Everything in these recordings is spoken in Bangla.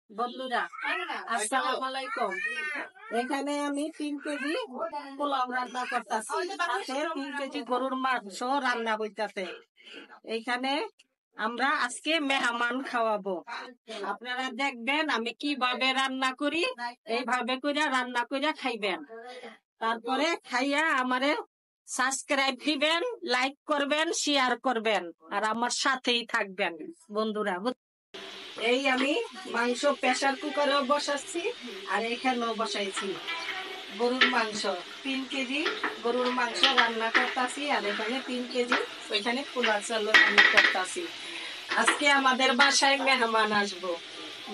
বন্ধুরা আসসালামু আলাইকুম। এখানে আমি 3 কেজি পোলাও রান্না করতেছি, 3 কেজি গরুর মাংস রান্না হইতাছে। এখানে আমরা আজকে মেহমান খাওয়াবো। আপনারা দেখবেন আমি কিভাবে রান্না করি, এইভাবে করে রান্না করে খাইবেন। তারপরে খাইয়া আমারে সাবস্ক্রাইব দিবেন, লাইক করবেন, শেয়ার করবেন, আর আমার সাথেই থাকবেন বন্ধুরা। এই আমি মাংস প্রেসার কুকারেও বসাচ্ছি, আর এখানেও বসাইছি গরুর মাংস। 3 কেজি গরুর মাংস রান্না করতেছি, আর এখানে 3 কেজি ওইখানে পোলাও চাল রান্না করতেছি। আজকে আমাদের বাসায় মেহমান আসবো,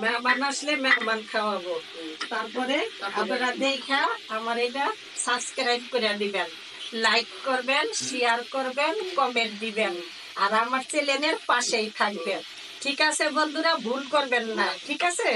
মেহমান আসলে মেহমান খাওয়াবো। তারপরে আপনারা দেখা আমার এটা সাবস্ক্রাইব করে দিবেন, লাইক করবেন, শেয়ার করবেন, কমেন্ট দিবেন, আর আমার চ্যানেলের পাশেই থাকবেন। ঠিক আছে বন্ধুরা, ভুল করবেন না, ঠিক আছে?